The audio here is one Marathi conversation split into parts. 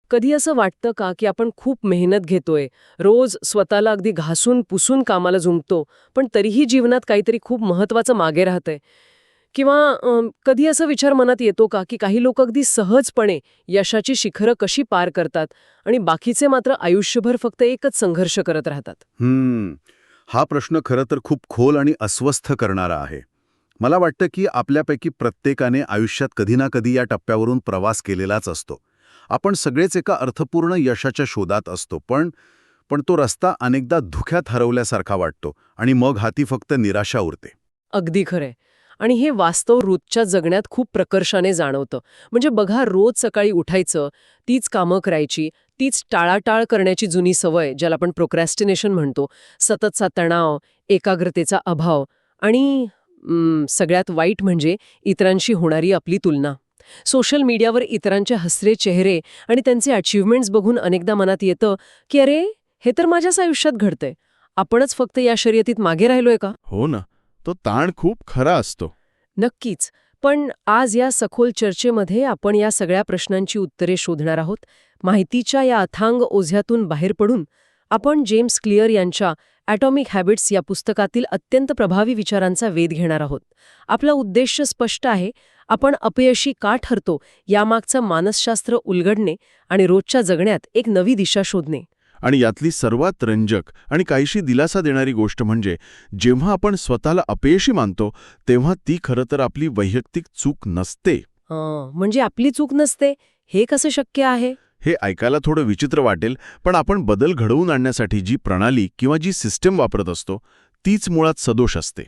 कधी असं वाटतं का, की आपण खूप मेहनत घेतोय, रोज स्वतःला अगदी घासून पुसून कामाला जुंपतो, पण तरीही जीवनात काहीतरी खूप महत्वाचं मागे राहतंय? किंवा कधी असा विचार मनात येतो का, की काही लोक अगदी सहजपणे यशाची शिखरं कशी पार करतात आणि बाकीचे मात्र आयुष्यभर फक्त एकच संघर्ष करत राहतात? हा प्रश्न खरं तर खूप खोल आणि अस्वस्थ करणारा आहे. मला वाटतं की आपल्यापैकी प्रत्येकाने आयुष्यात कधी ना कधी या टप्प्यावरून प्रवास केलेलाच असतो. आपण सगळेच एका अर्थपूर्ण यशाच्या शोधात असतो, पण पण तो रस्ता अनेकदा धुक्यात हरवल्यासारखा वाटतो आणि मग हाती फक्त निराशा उरते. अगदी खरंय. आणि हे वास्तव रोजच्या जगण्यात खूप प्रकर्षाने जाणवतं. म्हणजे बघा, रोज सकाळी उठायचं, तीच कामं करायची, तीच टाळाटाळ करण्याची जुनी सवय, ज्याला आपण प्रोक्रॅस्टिनेशन म्हणतो, सततचा तणाव, एकाग्रतेचा अभाव आणि सगळ्यात वाईट म्हणजे इतरांशी होणारी आपली तुलना. सोशल मीडियावर इतरांचे हसरे चेहरे आणि त्यांचे अचीव्हमेंट्स बघून अनेकदा मनात येतं, की अरे, हे तर माझ्याच आयुष्यात घडतंय. आपणच फक्त या शर्यतीत मागे राहिलोय का? हो ना. तो ताण खूप खरा असतो. नक्कीच. पण आज या सखोल चर्चेमध्ये आपण या सगळ्या प्रश्नांची उत्तरे शोधणार आहोत. माहितीच्या या अथांग ओझ्यातून बाहेर पडून आपण जेम्स क्लिअर यांच्या ॲटॉमिक हॅबिट्स या पुस्तकातील अत्यंत प्रभावी विचारांचा वेध घेणार आहोत. आपला उद्देश स्पष्ट आहे. आपण अपयशी का ठरतो यामागचं मानसशास्त्र उलगडणे आणि रोजच्या जगण्यात एक नवी दिशा शोधणे. आणि यातली सर्वात रंजक आणि काहीशी दिलासा देणारी गोष्ट म्हणजे जेव्हा आपण स्वतःला अपयशी मानतो तेव्हा ती खरं तर आपली वैयक्तिक चूक नसते. म्हणजे आपली चूक नसते, हे कसं शक्य आहे? हे ऐकायला थोडं विचित्र वाटेल, पण आपण बदल घडवून आणण्यासाठी जी प्रणाली किंवा जी सिस्टम वापरत असतो तीच मुळात सदोष असते.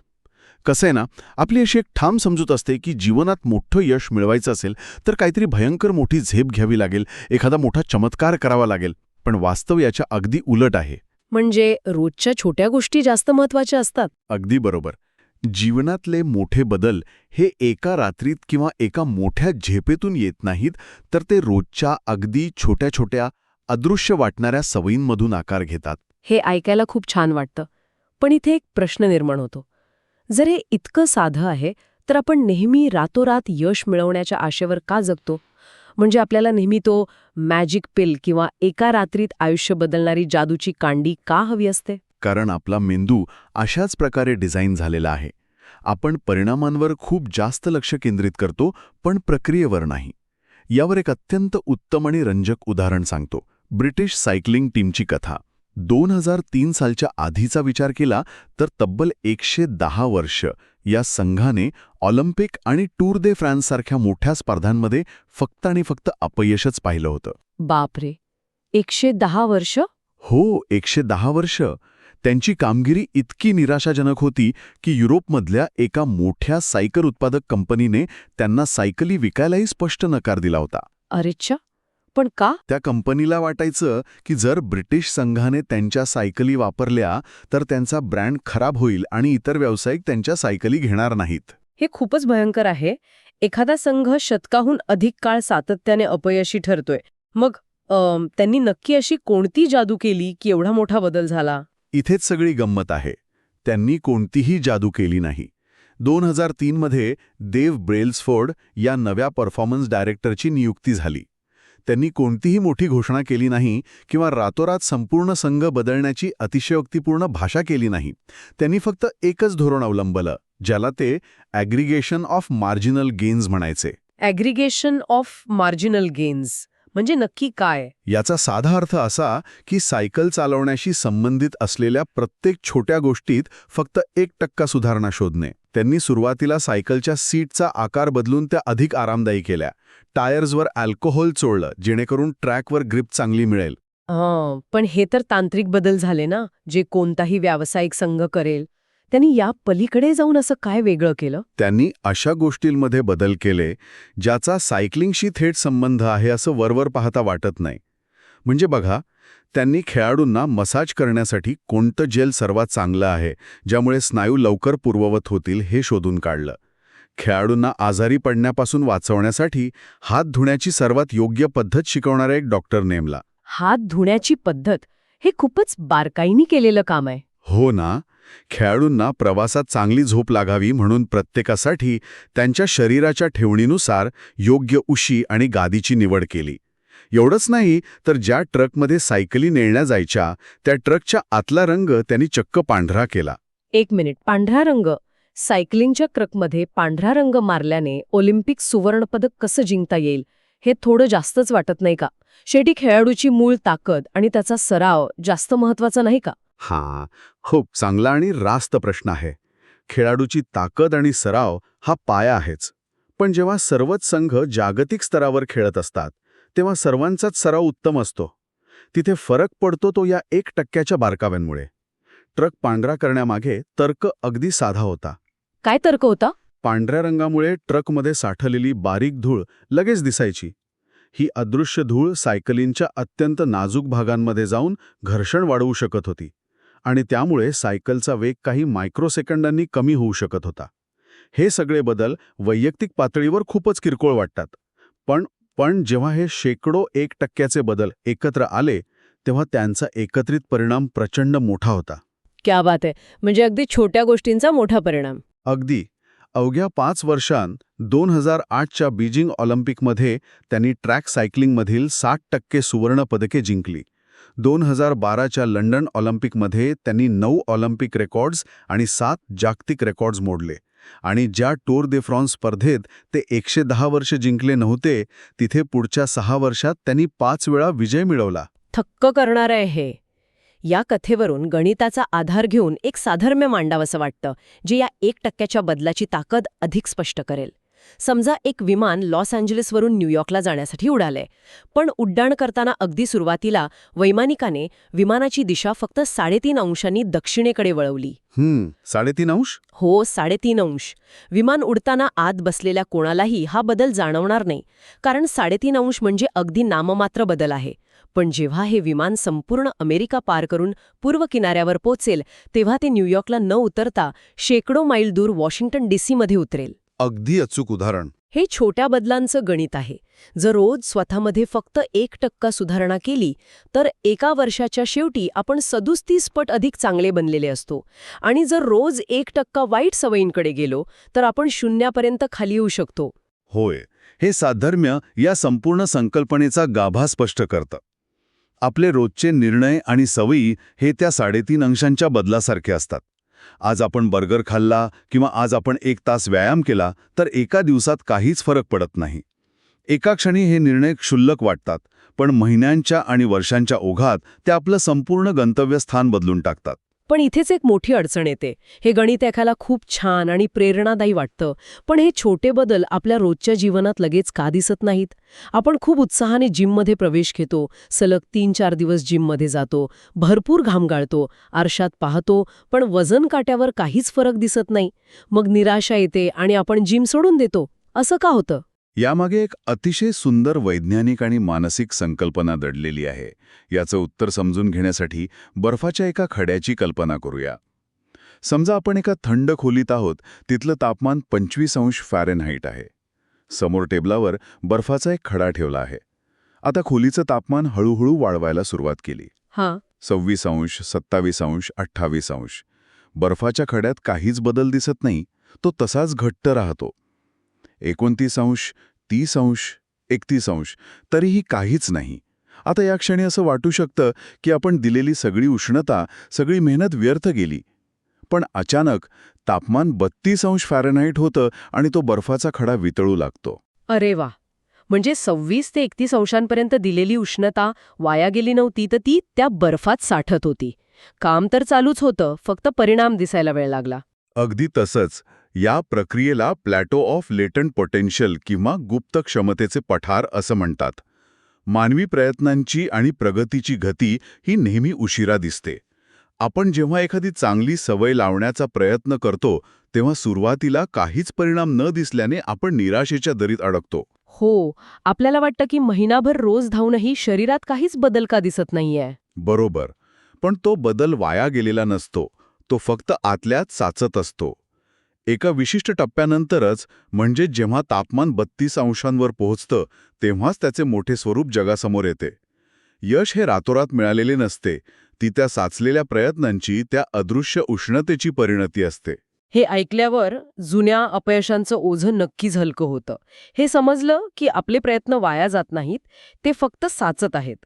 कसं आहे ना, आपली अशी एक ठाम समजूत असते की जीवनात मोठं यश मिळवायचं असेल तर काहीतरी भयंकर मोठी झेप घ्यावी लागेल, एखादा मोठा चमत्कार करावा लागेल. पण वास्तव याच्या अगदी उलट आहे. म्हणजे रोजच्या छोट्या गोष्टी जास्त महत्वाच्या असतात. अगदी बरोबर. जीवनातले मोठे बदल हे एका रात्रीत किंवा एका मोठ्या झेपेतून येत नाहीत, तर ते रोजच्या अगदी छोट्या छोट्या अदृश्य वाटणाऱ्या सवयींमधून आकार घेतात. हे ऐकायला खूप छान वाटतं. पण इथे एक प्रश्न निर्माण होतो. जर हे इतकं साधं आहे, तर आपण नेहमी रातोरात यश मिळवण्याच्या आशेवर का जगतो? म्हणजे आपल्याला नेहमी तो मॅजिक पिल किंवा एका रात्रीत आयुष्य बदलणारी जादूची कांडी का हवी असते? कारण आपला मेंदू अशाच प्रकारे डिझाईन झालेला आहे. आपण परिणामांवर खूप जास्त लक्ष केंद्रित करतो, पण प्रक्रियेवर नाही. यावर एक अत्यंत उत्तम आणि रंजक उदाहरण सांगतो. ब्रिटिश सायकलिंग टीमची कथा. 2003 सालच्या आधीचा विचार केला तर तब्बल 110 वर्ष या संघाने ऑलिम्पिक आणि टूर दे फ्रान्ससारख्या मोठ्या स्पर्धांमध्ये फक्त आणि फक्त अपयशच पाहिलं होतं. बापरे, 110 वर्ष? हो, 110 वर्ष. त्यांची कामगिरी इतकी निराशाजनक होती की युरोपमधल्या एका मोठ्या सायकल उत्पादक कंपनीने त्यांना सायकली विकायलाही स्पष्ट नकार दिला होता. अरेच्छा, पण का? त्या कंपनीला वाटायचं की जर ब्रिटिश संघाने त्यांच्या सायकली वापरल्या तर त्यांचा ब्रँड खराब होईल आणि इतर व्यावसायिक त्यांच्या सायकली घेणार नाहीत. हे खूपच भयंकर आहे. एखादा संघ शतकाहून अधिक काळ सातत्याने अपयशी ठरतोय. मग त्यांनी नक्की अशी कोणती जादू केली की एवढा मोठा बदल झाला? इथेच सगळी गंमत आहे. त्यांनी कोणतीही जादू केली नाही. 2003 मध्ये देव ब्रेल्सफोर्ड या नव्या परफॉर्मन्स डायरेक्टरची नियुक्ती झाली. त्यांनी कोणतीही मोठी घोषणा केली नाही किंवा रातोरात संपूर्ण संघ बदलण्याची अतिशयोक्तीपूर्ण भाषा केली नाही. त्यांनी फक्त एकच धोरण अवलंबलं, ज्याला ते ॲग्रिगेशन ऑफ मार्जिनल गेन्स म्हणायचे. ॲग्रिगेशन ऑफ मार्जिनल गेन्स म्हणजे नक्की काय? याचा साधा अर्थ असा की सायकल चालवण्याशी संबंधित असलेल्या प्रत्येक छोट्या गोष्टीत फक्त 1% सुधारणा शोधणे. त्यांनी सुरुवातीला सायकलच्या सीटचा आकार बदलून त्या अधिक आरामदायी केल्या. टायर्सवर अल्कोहोल चोळलं, जेणेकरून ट्रॅकवर ग्रिप चांगली मिळेल. पण हे तर तांत्रिक बदल झाले ना, जे कोणताही व्यावसायिक संघ करेल. त्यांनी या पलीकडे जाऊन असं काय वेगळं केलं? त्यांनी अशा गोष्टींमध्ये बदल केले ज्याचा सायकलिंगशी थेट संबंध आहे असं वरवर पाहता वाटत नाही. म्हणजे बघा, त्यांनी खेळाडूंना मसाज करण्यासाठी कोणतं जेल सर्वात चांगलं आहे, ज्यामुळे स्नायू लवकर पूर्ववत होतील हे शोधून काढलं. खेळाडूंना आजारी पडण्यापासून वाचवण्यासाठी हात धुण्याची सर्वात योग्य पद्धत शिकवणारा एक डॉक्टर नेमला. हात धुण्याची पद्धत, हे खूपच बारकाईने केलेलं काम आहे. हो ना. खेळाडूंना प्रवासात चांगली झोप लागावी म्हणून प्रत्येकासाठी त्यांच्या शरीराच्या ठेवणीनुसार योग्य उशी आणि गादीची निवड केली. एवढंच नाही तर ज्या ट्रकमध्ये सायकली नेल्या जायच्या त्या ट्रकच्या आतला रंग त्यांनी चक्क पांढरा केला. एक मिनिट, पांढरा रंग? सायकलिंगच्या ट्रकमध्ये पांढरा रंग मारल्याने ऑलिम्पिक सुवर्णपदक कसं जिंकता येईल? हे थोडं जास्तच वाटत नाही का? शेवटी खेळाडूची मूळ ताकद आणि त्याचा सराव जास्त महत्वाचा नाही का? हा खूप चांगला आणि रास्त प्रश्न आहे. खेळाडूची ताकद आणि सराव हा पाया आहेच. पण जेव्हा सर्वच संघ जागतिक स्तरावर खेळत असतात तेव्हा सर्वांचाच सराव उत्तम असतो. तिथे फरक पडतो तो या 1% बारकाव्यांमुळे. ट्रक पांढरा करण्यामागे तर्क अगदी साधा होता. काय तर्क होता? पांढऱ्या रंगामुळे ट्रकमध्ये साठलेली बारीक धूळ लगेच दिसायची. ही अदृश्य धूळ सायकलींच्या अत्यंत नाजूक भागांमध्ये जाऊन घर्षण वाढवू शकत होती आणि त्यामुळे सायकलचा वेग काही मायक्रोसेकंदांनी कमी होऊ शकत होता. हे सगळे बदल वैयक्तिक पातळीवर खूपच किरकोळ वाटतात. पण जेव्हा हे शेकडो 1% बदल एकत्र आले तेव्हा त्यांचा एकत्रित परिणाम प्रचंड मोठा होता. क्या बात आहे. म्हणजे अगदी छोट्या गोष्टींचा मोठा परिणाम. अगदी. अवघ्या 5 वर्षांत 2008च्या बीजिंग ऑलिम्पिकमध्ये त्यांनी ट्रॅक सायकलिंगमधील 60% सुवर्ण पदके जिंकली. 2012च्या लंडन ऑलिम्पिकमध्ये त्यांनी 9 ऑलिम्पिक रेकॉर्ड्स आणि 7 जागतिक रेकॉर्ड्स मोडले. आणि ज्या टूर दे फ्रान्स स्पर्धेत ते 110 वर्ष जिंकले नव्हते तिथे पुढच्या 6 वर्षात त्यांनी 5 वेळा विजय मिळवला. थक्क करणार आहे हे. या कथेवरून गणिताचा आधार घेऊन एक साधर्म्य मांडावंसं वाटतं, जे या 1%च्या बदलाची ताकद अधिक स्पष्ट करेल. समजा एक विमान लॉस एंजेलिसवरून न्यूयॉर्कला जाण्यासाठी उडालंय. पण उड्डाण करताना अगदी सुरुवातीला वैमानिकाने विमानाची दिशा फक्त 3.5 अंशांनी दक्षिणेकडे वळवली. 3.5 अंश? हो, 3.5 अंश. विमान उडताना आत बसलेल्या कोणालाही हा बदल जाणवणार नाही, कारण 3.5 अंश म्हणजे अगदी नाममात्र बदल आहे. पण जेव्हा हे विमान संपूर्ण अमेरिका पार करून पूर्व किनाऱ्यावर पोचेल तेव्हा ते न्यूयॉर्कला न उतरता शेकडो मैल दूर वॉशिंग्टन डीसीमध्ये उतरेल. अगदी अचूक उदाहरण. हे छोट्या बदलांचं गणित आहे. जर रोज स्वतःमध्ये फक्त 1% सुधारणा केली तर एका वर्षाच्या शेवटी आपण 37 पट अधिक चांगले बनलेले असतो. आणि जर रोज 1% वाईट सवयींकडे गेलो तर आपण 0पर्यंत खाली येऊ शकतो. होय, हे साधर्म्य या संपूर्ण संकल्पनेचा गाभा स्पष्ट करतं. आपले रोजचे निर्णय आणि सवयी हे त्या 3.5 अंशांच्या बदलासारखे असतात. आज आपण बर्गर खाल्ला किंवा आज आपण 1 तास व्यायाम केला तर एका दिवसात काहीच फरक पडत नाही. एका क्षणी हे निर्णय क्षुल्लक वाटतात, पण महिन्यांच्या आणि वर्षांच्या ओघात ते आपलं संपूर्ण गंतव्यस्थान बदलून टाकतात. पण इथेच एक मोठी अडचण येते. हे गणित ऐकायला खूप छान आणि प्रेरणादायी वाटतं, पण हे छोटे बदल आपल्या रोजच्या जीवनात लगेच का दिसत नाहीत? आपण खूप उत्साहाने जिममध्ये प्रवेश घेतो, सलग 3-4 दिवस जिममध्ये जातो, भरपूर घाम गाळतो, आरशात पाहतो, पण वजन काट्यावर काहीच फरक दिसत नाही. मग निराशा येते आणि आपण जिम सोडून देतो. असं का होतं? यामागे एक अतिशय सुंदर वैज्ञानिक आणि मानसिक संकल्पना दडलेली आहे. याचं उत्तर समजून घेण्यासाठी बर्फाच्या एका खड्याची कल्पना करूया. समजा आपण एका थंड खोलीत आहोत, तिथलं तापमान 25 अंश फॅरेनहाईट आहे. समोर टेबलावर बर्फाचा एक खडा ठेवला आहे. आता खोलीचं तापमान हळूहळू वाढवायला सुरुवात केली. 26 अंश, 27 अंश, 28 अंश. बर्फाच्या खड्यात काहीच बदल दिसत नाही, तो तसाच घट्ट राहतो. 29 अंश, 30 अंश, 31 अंश, तरीही काहीच नाही. आता या क्षणी असं वाटू शकतं की आपण दिलेली सगळी उष्णता, सगळी मेहनत व्यर्थ गेली. पण अचानक तापमान 32 अंश फॅरेनहाईट होतं आणि तो बर्फाचा खडा वितळू लागतो. अरे वा! म्हणजे 26 ते 31 अंशांपर्यंत दिलेली उष्णता वाया गेली नव्हती, तर ती त्या बर्फात साठत होती. काम तर चालूच होतं, फक्त परिणाम दिसायला वेळ लागला. अगदी तसंच. या प्रक्रियेला प्लॅटो ऑफ लेटंट पोटेन्शियल किंवा गुप्त क्षमतेचे पठार असं म्हणतात. मानवी प्रयत्नांची आणि प्रगतीची गती ही नेहमी उशिरा दिसते. आपण जेव्हा एखादी चांगली सवय लावण्याचा प्रयत्न करतो तेव्हा सुरुवातीला काहीच परिणाम न दिसल्याने आपण निराशेच्या दरीत अडकतो. हो, आपल्याला वाटतं की महिनाभर रोज धावूनही शरीरात काहीच बदल का दिसत नाहीये. बरोबर. पण तो बदल वाया गेलेला नसतो. तो फक्त आतल्यात साचत असतो. एका विशिष्ट टप्प्यानंतरच, म्हणजे जेव्हा तापमान 32 अंशांवर पोहोचतं तेव्हाच त्याचे मोठे स्वरूप जगासमोर येते. यश हे रातोरात मिळालेले नसते. ती त्या साचलेल्या प्रयत्नांची, त्या अदृश्य उष्णतेची परिणती असते. हे ऐकल्यावर जुन्या अपयशांचं ओझं नक्कीच हलकं होतं. हे समजलं की आपले प्रयत्न वाया जात नाहीत, ते फक्त साचत आहेत.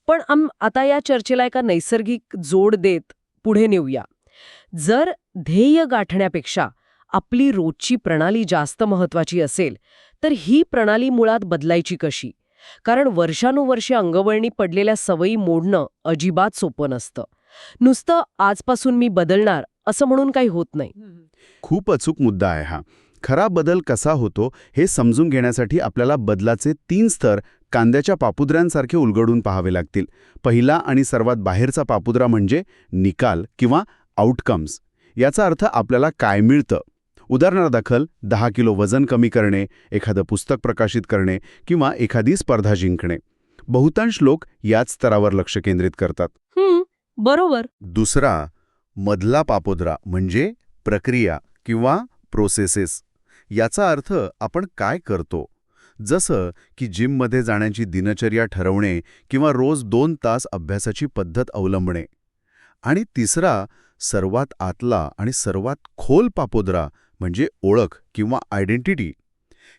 पण आता या चर्चेला एका नैसर्गिक जोड देत पुढे नेऊया. जर ध्येय गाठण्यापेक्षा आपली रोजची प्रणाली जास्त महत्वाची असेल, तर ही प्रणाली मुळात बदलायची कशी? कारण वर्षानुवर्षे अंगवळणी पडलेल्या सवयी मोडणं अजिबात सोपं नसतं. नुसतं आजपासून मी बदलणार असं म्हणून काही होत नाही. खूप अचूक मुद्दा आहे हा. खरा बदल कसा होतो हे समजून घेण्यासाठी आपल्याला बदलाचे 3 स्तर कांद्याच्या पापुद्र्यांसारखे उलगडून पाहावे लागतील. पहिला आणि सर्वात बाहेरचा पापुद्रा म्हणजे निकाल किंवा आउटकम्स. याचा अर्थ आपल्याला काय मिळतं. उदाहरणादाखल 10 किलो वजन कमी करणे, एखादं पुस्तक प्रकाशित करणे किंवा एखादी स्पर्धा जिंकणे. बहुतांश लोक याच स्तरावर लक्ष केंद्रित करतात. बरोबर. दुसरा मधला पापुद्रा म्हणजे प्रक्रिया किंवा प्रोसेसेस. याचा अर्थ आपण काय करतो. जसं की जिममध्ये जाण्याची दिनचर्या ठरवणे किंवा रोज 2 तास अभ्यासाची पद्धत अवलंबणे. आणि तिसरा सर्वात आतला आणि सर्वात खोल पापुद्रा म्हणजे ओळख किंवा आयडेंटिटी.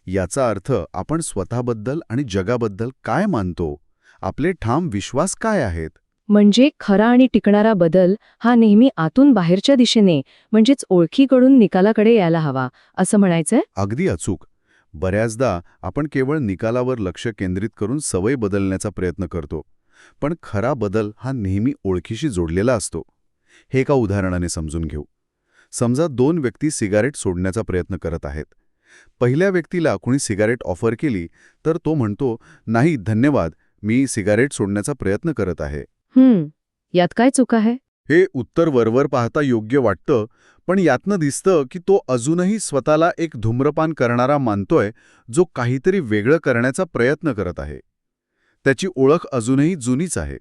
याचा अर्थ आपण स्वतःबद्दल आणि जगाबद्दल काय मानतो, आपले ठाम विश्वास काय आहेत. म्हणजे खरा आणि टिकणारा बदल हा नेहमी आतून बाहेरच्या दिशेने म्हणजेच ओळखीकडून निकालाकडे यायला हवा, असं म्हणायचंय? अगदी अचूक. बऱ्याचदा आपण केवळ निकालावर लक्ष केंद्रित करून सवय बदलण्याचा प्रयत्न करतो, पण खरा बदल हा नेहमी ओळखीशी जोडलेला असतो. हे एका उदाहरणाने समजून घेऊ. समजा 2 व्यक्ती सिगारेट सोडण्याचा प्रयत्न करत आहेत. पहिल्या व्यक्तीला कुणी सिगारेट ऑफर केली तर तो म्हणतो, नाही धन्यवाद, मी सिगारेट सोडण्याचा प्रयत्न करत आहे. यात काय चूक आहे? हे उत्तर वरवर पाहता योग्य वाटतं, पण यातनं दिसतं की तो अजूनही स्वतःला एक धूम्रपान करणारा मानतोय, जो काहीतरी वेगळं करण्याचा प्रयत्न करत आहे. त्याची ओळख अजूनही जुनीच आहे.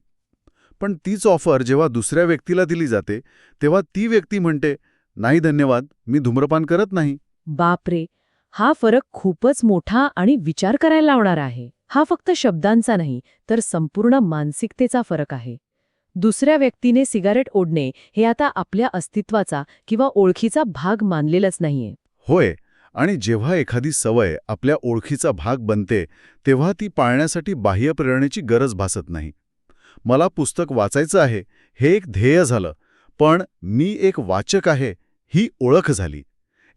पण तीच ऑफर जेव्हा दुसऱ्या व्यक्तीला दिली जाते, तेव्हा ती व्यक्ती म्हणते, नाही धन्यवाद, मी धूम्रपान करत नाही. बापरे, हा फरक खूपच मोठा आणि विचार करायला लावणारा आहे. हा फक्त शब्दांचा नाही, तर संपूर्ण मानसिकतेचा फरक आहे. दुसऱ्या व्यक्तीने सिगारेट ओढणे हे आता आपल्या अस्तित्वाचा किंवा ओळखीचा भाग मानलेलंच नाहीये. होय, आणि जेव्हा एखादी सवय आपल्या ओळखीचा भाग बनते, तेव्हा ती पाळण्यासाठी बाह्य प्रेरणेची गरज भासत नाही. मला पुस्तक वाचायचं आहे हे एक ध्येय झालं, पण मी एक वाचक आहे ही ओळख झाली.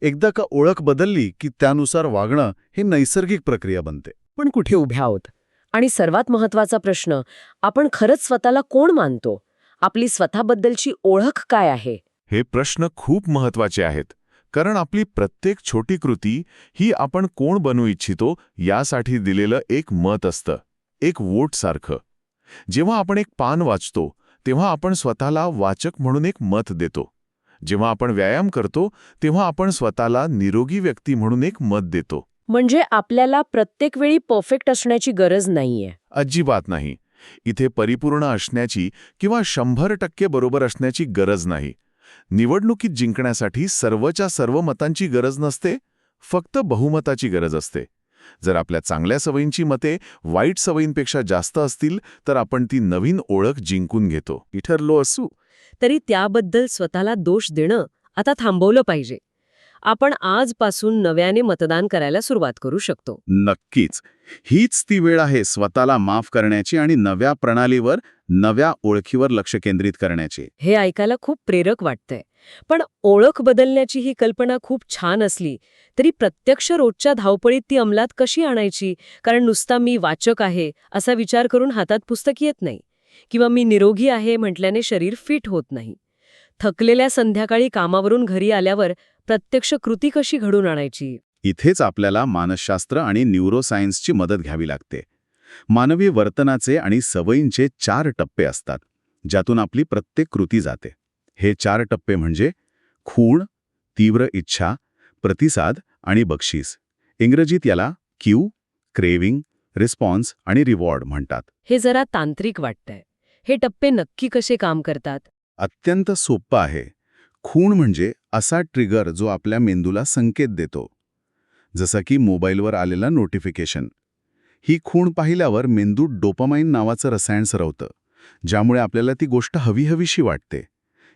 एकदा का ओळख बदलली की त्यानुसार वागणं हे नैसर्गिक प्रक्रिया बनते. पण कुठे उभ्या आहोत? आणि सर्वात महत्वाचा प्रश्न, आपण खरंच स्वतःला कोण मानतो? आपली स्वतःबद्दलची ओळख काय आहे? हे प्रश्न खूप महत्वाचे आहेत, कारण आपली प्रत्येक छोटी कृती ही आपण कोण बनू इच्छितो यासाठी दिलेलं एक मत असतं, एक वोटसारखं. जेव्हा आपण एक पान वाचतो तेव्हा आपण स्वतःला वाचक म्हणून एक मत देतो. जेव्हा आपण व्यायाम करतो तेव्हा आपण स्वतःला निरोगी व्यक्ती म्हणून एक मत देतो. म्हणजे आपल्याला प्रत्येक वेळी परफेक्ट असण्याची गरज नाहीये. अजिबात नाही. इथे परिपूर्ण असण्याची किंवा 100% बरोबर असण्याची गरज नाही. निवडणुकीत जिंकण्यासाठी सर्वच्या सर्व मतांची गरज नसते, फक्त बहुमताची गरज असते. जर आपल्या चांगल्या सवयींची मते वाईट सवयींपेक्षा जास्त असतील तर आपण ती नवीन ओळख जिंकून घेतो. ठरलो असू तरी त्याबद्दल स्वतःला दोष देणं आता थांबवलं पाहिजे. आपण आजपासून नव्याने मतदान करायला सुरुवात करू शकतो. नक्कीच. हीच ती वेळ आहे स्वतःला माफ करण्याची आणि नव्या प्रणालीवर, नव्या ओळखीवर लक्ष केंद्रित करण्याची. हे ऐकायला खूप प्रेरक वाटतंय. पण ओळख बदलण्याची ही कल्पना खूप छान असली तरी प्रत्यक्ष रोजच्या धावपळीत ती अंमलात कशी आणायची? कारण नुसता मी वाचक आहे असा विचार करून हातात पुस्तक येत नाही, किंवा मी निरोगी आहे म्हटल्याने शरीर फिट होत नाही. थकलेल्या संध्याकाळी कामावरून घरी आल्यावर प्रत्यक्ष कृती कशी घडून आणायची? इथेच आपल्याला मानसशास्त्र आणि न्यूरोसायन्सची मदत घ्यावी लागते. मानवी वर्तनाचे आणि सवयींचे 4 टप्पे असतात, ज्यातून आपली प्रत्येक कृती जाते. हे 4 टप्पे म्हणजे खूण, तीव्र इच्छा, प्रतिसाद आणि बक्षीस. इंग्रजीत याला क्यू, क्रेविंग, रिस्पॉन्स आणि रिवॉर्ड म्हणतात. हे जरा तांत्रिक वाटतंय. हे टप्पे नक्की कसे काम करतात? अत्यंत सोपं आहे. खूण म्हणजे असा ट्रिगर जो आपल्या मेंदूला संकेत देतो, जसं की मोबाईलवर आलेला नोटिफिकेशन. ही खूण पाहिल्यावर मेंदूत डोपामाइन नावाचं रसायन सरवतं, ज्यामुळे आपल्याला ती गोष्ट हवीहवीशी वाटते.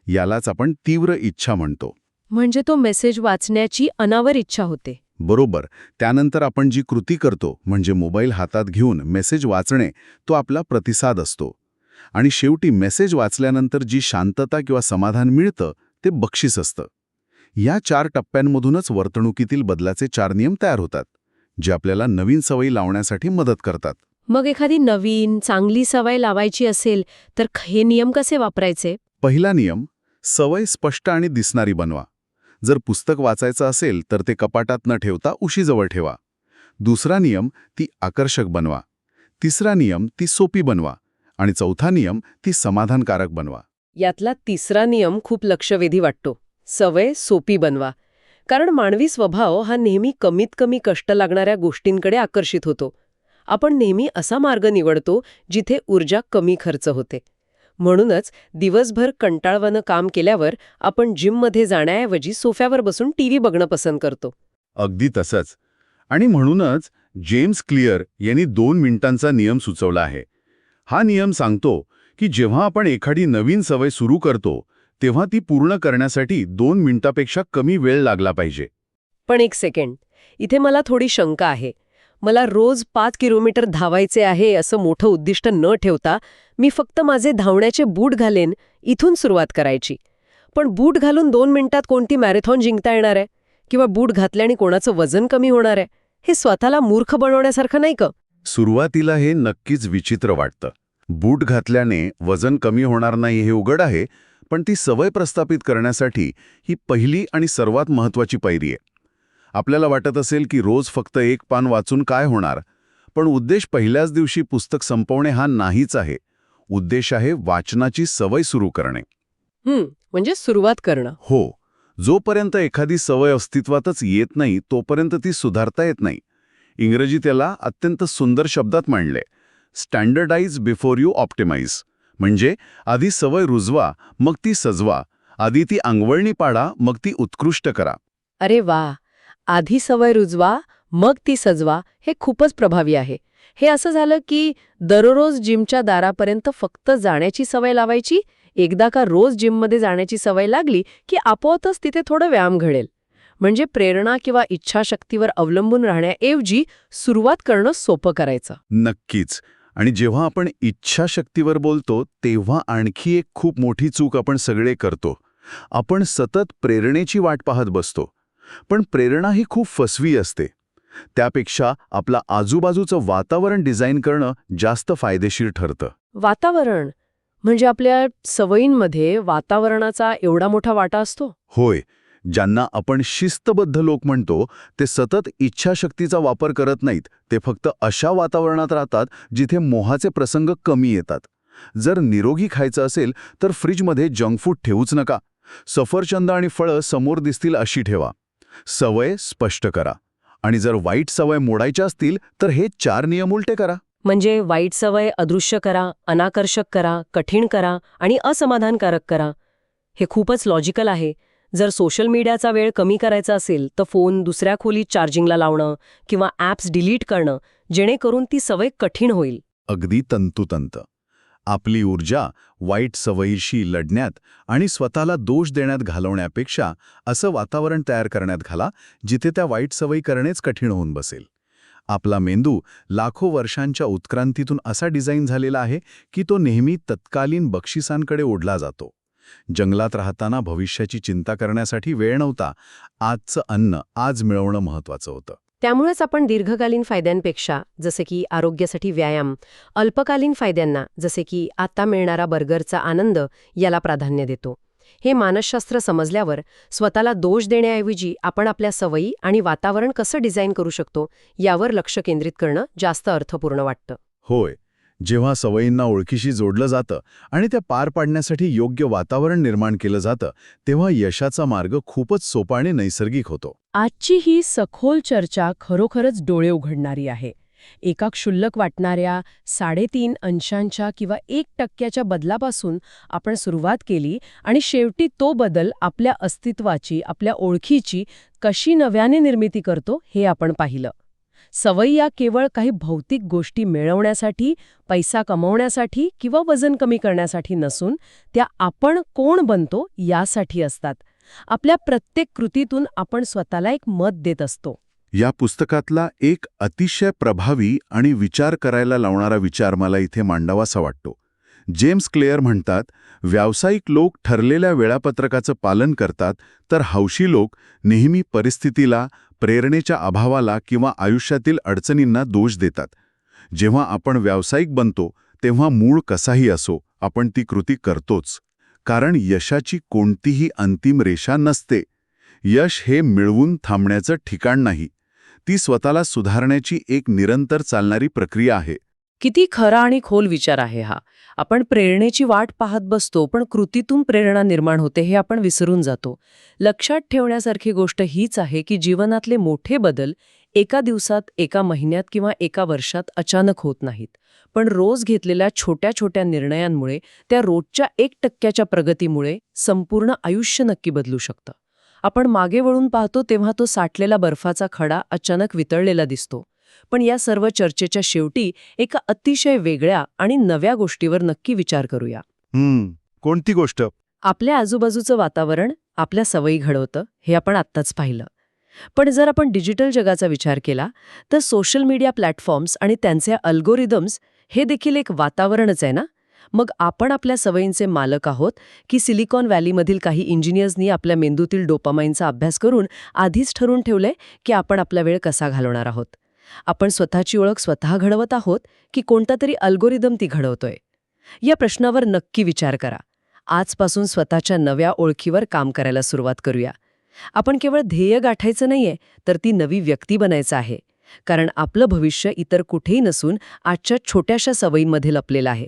यालाच आपण तीव्र इच्छा म्हणतो. म्हणजे तो मेसेज वाचण्याची अनावर इच्छा होते. बरोबर. त्यानंतर आपण जी कृती करतो म्हणजे मोबाईल हातात घेऊन मेसेज वाचणे, तो आपला प्रतिसाद असतो. आणि शेवटी मेसेज वाचल्यानंतर जी शांतता किंवा समाधान मिळतं ते बक्षीस असतं. या 4 टप्प्यांमधूनच वर्तणुकीतील बदलाचे 4 नियम तयार होतात, जे आपल्याला नवीन सवयी लावण्यासाठी मदत करतात. मग एखादी नवीन चांगली सवय लावायची असेल तर हे नियम कसे वापरायचे? पहिला नियम, सवय स्पष्ट आणि दिसणारी बनवा. जर पुस्तक वाचायचं असेल तर ते कपाटात न ठेवता उशीजवळ ठेवा. दुसरा नियम, ती आकर्षक बनवा. तिसरा नियम, ती सोपी बनवा. आणि चौथा नियम, ती समाधानकारक बनवा. यातला तिसरा नियम खूप लक्षवेधी वाटतो. सवय सोपी बनवा. कारण मानवी स्वभाव हा नेहमी कमीत कमी कष्ट लागणाऱ्या गोष्टींकडे आकर्षित होतो. आपण नेहमी असा मार्ग निवडतो जिथे ऊर्जा कमी खर्च होते. म्हणूनच दिवसभर कंटाळवाणं काम केल्यावर आपण जिममध्ये जाण्याऐवजी सोफ्यावर बसून टीव्ही बघणं पसंत करतो. अगदी तसंच. आणि म्हणूनच जेम्स क्लिअर यांनी 2 मिनिटांचा नियम सुचवला आहे. हा नियम सांगतो की जेव्हा आपण एखादी नवीन सवय सुरू करतो तेव्हा ती पूर्ण करण्यासाठी 2 मिनिटापेक्षा कमी वेळ लागला पाहिजे. पण एक सेकंड, इथे मला थोडी शंका आहे. मला रोज 5 किलोमीटर धावायचे आहे असं मोठं उद्दिष्ट न ठेवता मी फक्त माझे धावण्याचे बूट घालेन इथून सुरुवात करायची. पण बूट घालून 2 मिनिटात कोणती मॅरेथॉन जिंकता येणार आहे? किंवा बूट घातल्याने कोणाचं वजन कमी होणार आहे? हे स्वतःला मूर्ख बनवण्यासारखं नाही का? सुरुवातीला हे नक्कीच विचित्र वाटतं. बूट घातल्याने वजन कमी होणार नाही हे उघड आहे, पण ती सवय प्रस्थापित करण्यासाठी ही पहिली आणि सर्वात महत्त्वाची पायरी आहे. आपल्याला वाटत असेल की रोज फक्त 1 पान वाचून काय होणार, पण उद्देश पहिल्याच दिवशी पुस्तक संपवणे हा नाहीच आहे. उद्देश आहे वाचनाची सवय सुरू करणे. म्हणजे सुरुवात करणं. हो, जोपर्यंत एखादी सवय अस्तित्वातच येत नाही तोपर्यंत ती सुधारता येत नाही. इंग्रजी त्याला अत्यंत सुंदर शब्दात मांडले, स्टँडर्डाइज बिफोर यू ऑप्टिमाइज. म्हणजे आधी सवय रुजवा, मग ती सजवा. आधी ती अंगवळणी पाडा, मग ती उत्कृष्ट करा. अरे वा, आधी सवय रुजवा मग ती सजवा, हे खूपच प्रभावी आहे. हे असं झालं की दररोज जिमच्या दारापर्यंत फक्त जाण्याची सवय लावायची. एकदा का रोज जिममध्ये जाण्याची सवय लागली की आपोआपच तिथे थोडं व्यायाम घडेल. म्हणजे प्रेरणा किंवा इच्छाशक्तीवर अवलंबून राहण्याऐवजी सुरुवात करणं सोपं करायचं. नक्कीच. आणि जेव्हा आपण इच्छाशक्तीवर बोलतो तेव्हा आणखी एक खूप मोठी चूक आपण सगळे करतो. आपण सतत प्रेरणेची वाट पाहत बसतो. पण प्रेरणा ही खूप फसवी असते. त्यापेक्षा आपला आजूबाजूचं वातावरण डिझाईन करणं जास्त फायदेशीर ठरतं. वातावरण म्हणजे आपल्या सवयींमध्ये वातावरणाचा एवढा मोठा वाटा असतो? होय. ज्यांना आपण शिस्तबद्ध लोक म्हणतो ते सतत इच्छाशक्तीचा वापर करत नाहीत. ते फक्त अशा वातावरणात राहतात जिथे मोहाचे प्रसंग कमी येतात. जर निरोगी खायचं असेल तर फ्रीजमध्ये जंक फूड ठेवूच नका. सफरचंद आणि फळं समोर दिसतील अशी ठेवा. सवय स्पष्ट करा. आणि जर वाईट सवय मोडायच्या असतील तर हे 4 नियम उलटे करा. म्हणजे वाईट सवय अदृश्य करा, अनाकर्षक करा, कठीण करा आणि असमाधानकारक करा. हे खूपच लॉजिकल आहे. जर सोशल मीडियाचा वेळ कमी करायचा असेल तर फोन दुसऱ्या खोलीत चार्जिंगला लावणं किंवा ॲप्स डिलीट करणं, जेणेकरून ती सवय कठीण होईल. अगदी तंतोतंत. आपली ऊर्जा वाईट सवयीशी लढण्यात आणि स्वतःला दोष देण्यात घालवण्यापेक्षा असं वातावरण तयार करण्यात घाला जिथे त्या वाईट सवयी करणेच कठीण होऊन बसेल. आपला मेंदू लाखो वर्षांच्या उत्क्रांतीतून असा डिझाईन झालेला आहे की तो नेहमी तत्कालीन बक्षिसांकडे ओढला जातो. जंगलात राहताना भविष्याची चिंता करण्यासाठी वेळ नव्हता. आजचं अन्न आज मिळवणं महत्त्वाचं होतं. त्यामुळेच आपण दीर्घकालीन फायद्यांपेक्षा, जसे की आरोग्यासाठी व्यायाम, अल्पकालीन फायद्यांना, जसे की आता मिळणारा बर्गरचा आनंद, याला प्राधान्य देतो. हे मानसशास्त्र समजल्यावर स्वतःला दोष देण्याऐवजी आपण आपल्या सवयी आणि वातावरण कसं डिझाईन करू शकतो यावर लक्ष केंद्रित करणं जास्त अर्थपूर्ण वाटतं. होय. जेव्हा सवयींना ओळखीशी जोडलं जातं आणि त्या पार पाडण्यासाठी योग्य वातावरण निर्माण केलं जातं तेव्हा यशाचा मार्ग खूपच सोपा आणि नैसर्गिक होतो. आजची ही सखोल चर्चा खरोखरच डोळे उघडणारी आहे. एका क्षुल्लक वाटणाऱ्या 3.5 अंशांच्या किंवा 1% बदलापासून आपण सुरुवात केली आणि शेवटी तो बदल आपल्या अस्तित्वाची, आपल्या ओळखीची कशी नव्याने निर्मिती करतो हे आपण पाहिलं. सवयी या केवळ काही भौतिक गोष्टी मिळवण्यासाठी, पैसा कमवण्यासाठी किंवा वजन कमी करण्यासाठी नसून त्या आपण कोण बनतो यासाठी असतात. आपल्या प्रत्येक कृतीतून आपण स्वतःला एक मत देत असतो. या पुस्तकातला एक अतिशय प्रभावी आणि विचार करायला लावणारा विचार मला इथे मांडावासा वाटतो. जेम्स क्लेअर म्हणतात, व्यावसायिक लोक ठरलेल्या वेळापत्रकाचं पालन करतात, तर हौशी लोक नेहमी परिस्थितीला, प्रेरणेच्या अभावाला किंवा आयुष्यातील अडचणींना दोष देतात. जेव्हा आपण व्यावसायिक बनतो तेव्हा मूळ कसाही असो, आपण ती कृती करतोच. कारण यशाची कोणतीही अंतिम रेषा नसते. यश हे मिळवून थांबण्याचं ठिकाण नाही. ती स्वतःला सुधारण्याची एक निरंतर चालणारी प्रक्रिया आहे. किती खरा आणि खोल विचार आहे हा. आपण प्रेरणेची वाट पाहत बसतो, पण कृतीतून प्रेरणा निर्माण होते हे आपण विसरून जातो. लक्षात ठेवण्यासारखी गोष्ट हीच आहे की जीवनातले मोठे बदल एका दिवसात, एका महिन्यात किंवा एका वर्षात अचानक होत नाहीत. पण रोज घेतलेल्या छोट्या छोट्या निर्णयांमुळे, त्या रोजच्या 1% प्रगतीमुळे संपूर्ण आयुष्य नक्की बदलू शकतं. आपण मागे वळून पाहतो तेव्हा तो साठलेला बर्फाचा खडा अचानक वितळलेला दिसतो. पण या सर्व चर्चेच्या शेवटी एका अतिशय वेगळ्या आणि नव्या गोष्टीवर नक्की विचार करूया. कोणती गोष्ट? आपल्या आजूबाजूचं वातावरण आपल्या सवयी घडवतं हे आपण आत्ताच पाहिलं. पण जर आपण डिजिटल जगाचा विचार केला तर सोशल मीडिया प्लॅटफॉर्म्स आणि त्यांचे अल्गोरिदम्स हे देखील एक वातावरणच आहे ना. मग आपण आपल्या सवयींचे मालक आहोत की सिलिकॉन व्हॅलीमधील काही इंजिनियर्सनी आपल्या मेंदूतील डोपामाइनचा अभ्यास करून आधीच ठरवून ठेवलंय की आपण आपला वेळ कसा घालवणार आहोत? आपण स्वतःची ओळख स्वतः घडवत आहोत की कोणता तरी अल्गोरिदम ती घडवतोय? या प्रश्नावर नक्की विचार करा. आजपासून स्वतःच्या नव्या ओळखीवर काम करायला सुरुवात करूया. आपण केवळ ध्येय गाठायचं नाहीये, तर ती नवी व्यक्ती बनायचं आहे. कारण आपलं भविष्य इतर कुठेही नसून आजच्या छोट्याशा सवयींमध्ये लपलेलं आहे.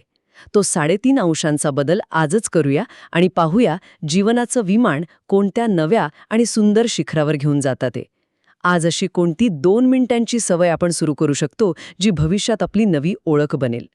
तो 3.5 अंशांचा बदल आजच करूया आणि पाहूया जीवनाचं विमान कोणत्या नव्या आणि सुंदर शिखरावर घेऊन जातात ते. आज अशी कोणती 2 मिनिटांची सवय आपण सुरू करू शकतो जी भविष्यात आपली नवी ओळख बनेल?